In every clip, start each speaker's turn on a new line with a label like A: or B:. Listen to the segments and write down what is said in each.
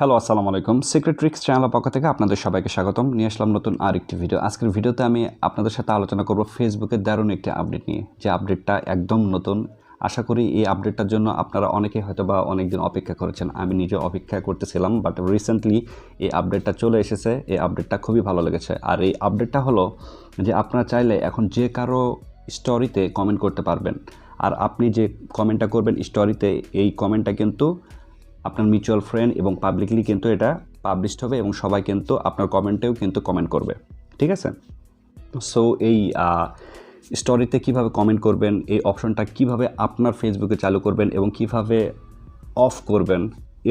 A: Hello, আসসালামু আলাইকুম। Secret tricks চ্যানেলের পক্ষ থেকে আপনাদের সবাইকে স্বাগতম। নিয়ে আসলাম নতুন আরেকটি ভিডিও। আজকের ভিডিওতে আমি আপনাদের সাথে আলোচনা করব ফেসবুকের দারুণ একটি আপডেট নিয়ে, যে আপডেটটা একদম নতুন। আশা করি এই আপডেটটার জন্য আপনারা অনেকেই হয়তোবা অনেকদিন অপেক্ষা করেছেন। আমি নিজে অপেক্ষা করতেছিলাম, বাট রিসেন্টলি এই আপডেটটা চলে এসেছে। এই আপডেটটা খুবই ভালো লেগেছে। আর এই আপডেটটা হলো যে আপনারা চাইলে এখন যে কারো স্টোরিতে কমেন্ট করতে পারবেন। আর আপনি যে কমেন্টটা করবেন স্টোরিতে, এই কমেন্টটা কিন্তু আপনার মিউচুয়াল ফ্রেন্ড এবং পাবলিকলি কিন্তু এটা পাবলিশড হবে এবং সবাই কিন্তু আপনার কমেন্টেও কিন্তু কমেন্ট করবে। ঠিক আছে? সো এই স্টোরিতে কীভাবে কমেন্ট করবেন, এই অপশনটা কীভাবে আপনার ফেসবুকে চালু করবেন এবং কীভাবে অফ করবেন,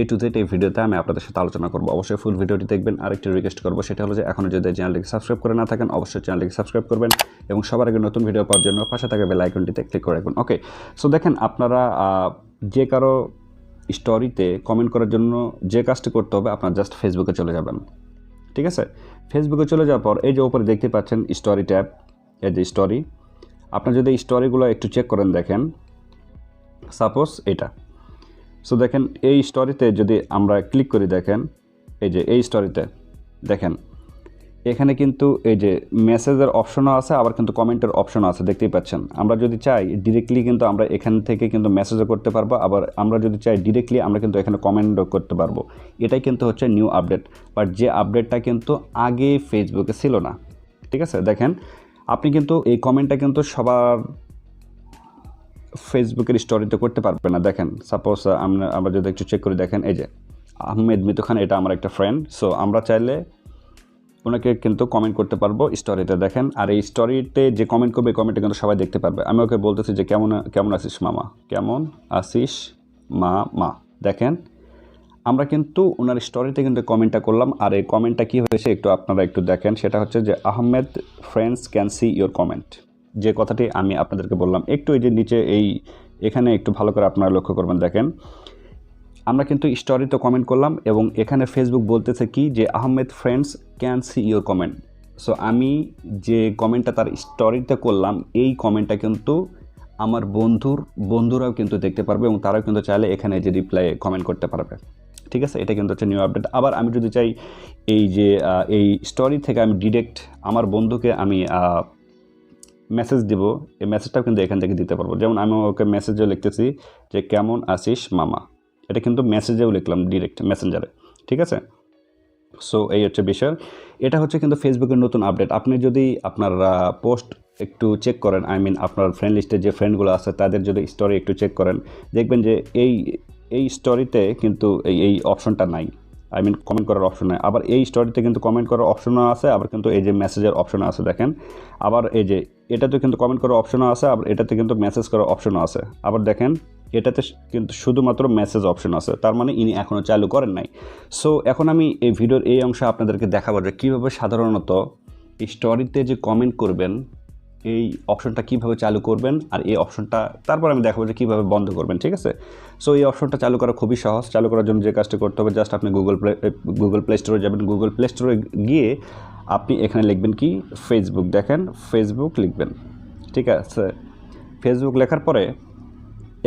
A: এ টু জেড এই ভিডিওতে আমি আপনাদের সাথে আলোচনা করব। অবশ্যই ফুল ভিডিওটি দেখবেন। আরেকটি রিকোয়েস্ট করবো, সেটা হলো যে এখনও যদি চ্যানেলটিকে সাবস্ক্রাইব করে না থাকেন, অবশ্যই চ্যানেলটিকে সাবস্ক্রাইব করবেন এবং সবার আগে নতুন ভিডিও পাওয়ার জন্য পাশে থাকা বেল আইকনটিতে ক্লিক করে রাখুন। ওকে, সো দেখেন, আপনারা যে কারো স্টোরিতে কমেন্ট করার জন্য যে কাজটি করতে হবে, আপনার জাস্ট ফেসবুকে চলে যাবেন। ঠিক আছে? ফেসবুকে চলে যাওয়ার পর এই যে উপরে দেখতে পাচ্ছেন স্টোরি ট্যাব, এই যে স্টোরি। আপনার যদি স্টোরিগুলো একটু চেক করেন, দেখেন সাপোজ এটা। সো দেখেন এই স্টোরিতে যদি আমরা ক্লিক করি, দেখেন এই যে এই স্টোরিতে দেখেন এখানে কিন্তু এই যে মেসেজের অপশনও আছে, আবার কিন্তু কমেন্টের অপশনও আছে, দেখতেই পাচ্ছেন। আমরা যদি চাই ডিরেক্টলি কিন্তু আমরা এখান থেকে কিন্তু মেসেজও করতে পারবো, আবার আমরা যদি চাই ডিরেক্টলি আমরা কিন্তু এখানে কমেন্টও করতে পারবো। এটাই কিন্তু হচ্ছে নিউ আপডেট, বাট যে আপডেটটা কিন্তু আগে ফেসবুকে ছিল না। ঠিক আছে? দেখেন আপনি কিন্তু এই কমেন্টটা কিন্তু সবার ফেসবুকের স্টোরিতে করতে পারবে না। দেখেন সাপোজ আমরা যদি একটু চেক করি, দেখেন এই যে আহমেদ মিতু খান, এটা আমার একটা ফ্রেন্ড। সো আমরা চাইলে ওনাকে কিন্তু কমেন্ট করতে পারবো স্টোরিতে, দেখেন। আর এই স্টোরিতে যে কমেন্ট করবে, কমেন্টটা কিন্তু সবাই দেখতে পারবে। আমি ওকে বলতেছি যে কেমন আছিস মামা, কেমন আছিস মা। দেখেন আমরা কিন্তু ওনার স্টোরিতে কিন্তু কমেন্টটা করলাম। আর এই কমেন্টটা কী হয়েছে একটু আপনারা একটু দেখেন, সেটা হচ্ছে যে Ahmed friends can see your comment, যে কথাটি আমি আপনাদেরকে বললাম। একটু এই যে নিচে এখানে একটু ভালো করে আপনারা লক্ষ্য করবেন, দেখেন আমরা কিন্তু স্টোরিতে কমেন্ট করলাম এবং এখানে ফেসবুক বলতেছে কি যে Ahmed friends can see your comment. So আমি যে কমেন্টটা তার স্টোরিতে করলাম, এই কমেন্টটা কিন্তু আমার বন্ধুরাও কিন্তু দেখতে পারবে এবং তারাও কিন্তু চাইলে এখানে যে রিপ্লাই কমেন্ট করতে পারবে। ঠিক আছে? এটা কিন্তু হচ্ছে নিউ আপডেট। আবার আমি যদি চাই এই যে এই স্টোরি থেকে আমি ডিরেক্ট আমার বন্ধুকে আমি মেসেজ দিব, এই মেসেজটাও কিন্তু এখান থেকে দিতে পারবো। যেমন আমি ওকে মেসেজে লিখতেছি যে কেমন আছিস মামা, এটা কিন্তু মেসেজেও লিখলাম ডিরেক্ট মেসেঞ্জারে। ঠিক আছে? সো এই হচ্ছে বিষয়। এটা হচ্ছে কিন্তু ফেসবুকের নতুন আপডেট। আপনি যদি আপনার পোস্ট একটু চেক করেন, আপনার ফ্রেন্ড লিস্টে যে ফ্রেন্ডগুলো আছে তাদের যদি স্টোরি একটু চেক করেন, দেখবেন যে এই স্টোরিতে কিন্তু এই অপশনটা নাই। কমেন্ট করার অপশন নাই। আবার এই স্টোরিতে কিন্তু কমেন্ট করার অপশনও আছে, আবার কিন্তু এই যে মেসেজের অপশনও আছে, দেখেন। আবার এই যে এটাতে কিন্তু কমেন্ট করার অপশনও আছে, আবার এটাতে কিন্তু মেসেজ করার অপশনও আছে। আবার দেখেন এটাতে কিন্তু শুধুমাত্র মেসেজ অপশন আছে, তার মানে ইনি এখনও চালু করেন নাই। সো এখন আমি এই ভিডিওর এই অংশে আপনাদেরকে দেখাবো যে কীভাবে সাধারণত স্টোরিতে যে কমেন্ট করবেন, এই অপশনটা কীভাবে চালু করবেন, আর এই অপশনটা তারপর আমি দেখাবো যে কীভাবে বন্ধ করবেন। ঠিক আছে? সো এই অপশনটা চালু করা খুবই সহজ। চালু করার জন্য যে কাজটা করতে হবে, জাস্ট আপনি গুগল প্লে স্টোরে যাবেন। গুগল প্লে স্টোরে গিয়ে আপনি এখানে লিখবেন কি ফেসবুক, দেখেন ফেসবুক লিখবেন। ঠিক আছে? ফেসবুক লেখার পরে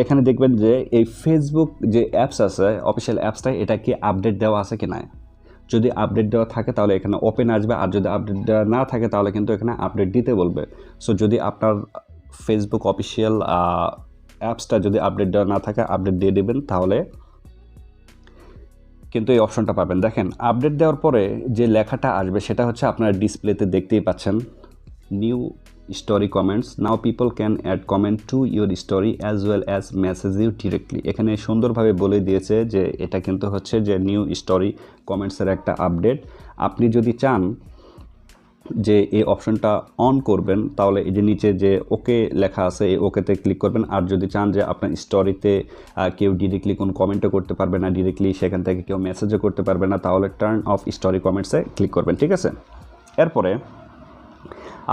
A: এখানে দেখবেন যে এই ফেসবুক যে অ্যাপস আছে, অফিসিয়াল অ্যাপসটাই, এটা কি আপডেট দেওয়া আছে কি না। যদি আপডেট দেওয়া থাকে তাহলে এখানে ওপেন আসবে, আর যদি আপডেট দেওয়া না থাকে তাহলে কিন্তু এখানে আপডেট দিতে বলবে। সো যদি আপনার ফেসবুক অফিসিয়াল অ্যাপসটা যদি আপডেট দেওয়া না থাকে, আপডেট দিয়ে দেবেন, তাহলে কিন্তু এই অপশনটা পাবেন। দেখেন আপডেট দেওয়ার পরে যে লেখাটা আসবে সেটা হচ্ছে আপনারা ডিসপ্লেতে দেখতেই পাচ্ছেন, new story comments, now people can add comment to your story as well as message you directly. এখানে সুন্দরভাবে বলে দিয়েছে যে এটা কিন্তু হচ্ছে যে নিউ স্টোরি কমেন্টসের একটা আপডেট। আপনি যদি চান যে এই অপশনটা অন করবেন, তাহলে এই যে নিচে যে ওকে লেখা আছে, এই ওকেতে ক্লিক করবেন। আর যদি চান যে আপনার স্টোরিতে কেউ ডিরেক্টলি কোনো কমেন্টও করতে পারবে না, ডিরেক্টলি সেখান থেকে কেউ মেসেজও করতে পারবে না, তাহলে টার্ন অফ স্টোরি কমেন্টসে ক্লিক করবেন। ঠিক আছে? এরপরে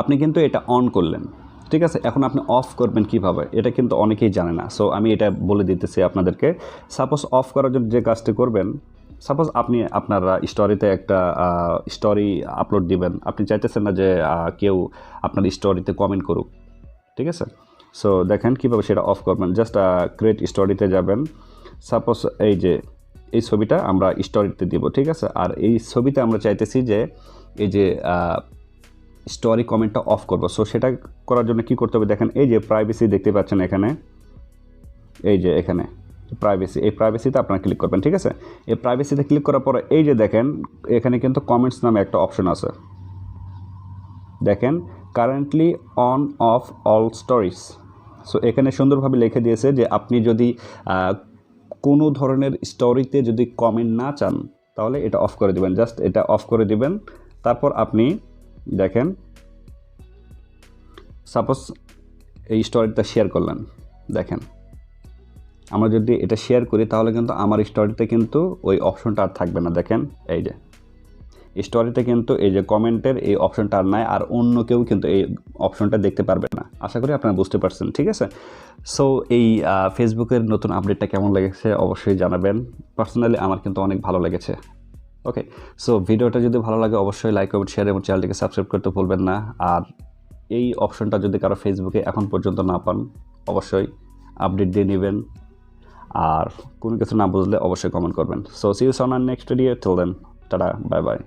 A: আপনি কিন্তু এটা অন করলেন। ঠিক আছে? এখন আপনি অফ করবেন কিভাবে, এটা কিন্তু অনেকেই জানে না। সো আমি এটা বলে দিতেছি আপনাদেরকে। সাপোজ অফ করার জন্য যে কাজটি করবেন, সাপোজ আপনি আপনার স্টোরিতে একটা স্টোরি আপলোড দিবেন, আপনি চাইতেছেন না যে কেউ আপনার স্টোরিতে কমেন্ট করুক। ঠিক আছে? সো দেখেন কীভাবে সেটা অফ করবেন। জাস্ট ক্রিয়েট স্টোরিতে যাবেন। সাপোজ এই যে এই ছবিটা আমরা স্টোরিতে দিব, ঠিক আছে। আর এই ছবিতে আমরা চাইতেছি যে এই যে স্টোরি কমেন্টটা অফ করব। সো সেটা করার জন্য কি করতে হবে দেখেন, এই যে প্রাইভেসি দেখতে পাচ্ছেন এখানে, এই যে এখানে প্রাইভেসি, এই প্রাইভেসিতে আপনারা ক্লিক করবেন, ঠিক আছে। এই প্রাইভেসিতে ক্লিক করার পরে এই যে দেখেন এখানে কিন্তু কমেন্টস নামে একটা অপশন আছে, দেখেন currently on of all stories. So এখানে সুন্দরভাবে লিখে দিয়েছে যে আপনি যদি কোনো ধরনের স্টোরিতে যদি কমেন্ট না চান তাহলে এটা অফ করে দিবেন, জাস্ট এটা অফ করে দিবেন। তারপর আপনি দেখেন সাপোজ এই স্টোরিটা শেয়ার করলেন, দেখেন আমরা যদি এটা শেয়ার করি তাহলে কিন্তু আমার স্টোরিতে কিন্তু ওই অপশনটা আর থাকবে না। দেখেন এই যে স্টোরিতে কিন্তু এই যে কমেন্টের এই অপশনটা আর নাই, আর অন্য কেউ কিন্তু এই অপশনটা দেখতে পারবে না। আশা করি আপনারা বুঝতে পারছেন, ঠিক আছে। সো এই ফেসবুকের নতুন আপডেটটা কেমন লেগেছে অবশ্যই জানাবেন। পার্সোনালি আমার কিন্তু অনেক ভালো লেগেছে। ওকে, সো ভিডিওটা যদি ভালো লাগে অবশ্যই লাইক, কমেন্ট, শেয়ার এবং চ্যানেলটিকে সাবস্ক্রাইব করতে ভুলবেন না। আর এই অপশনটা যদি কারো ফেসবুকে এখন পর্যন্ত না পান অবশ্যই আপডেট দিয়ে নেবেন। আর কোনো কিছু না বুঝলে অবশ্যই কমেন্ট করবেন। So see you soon on next video, till then tata, bye by.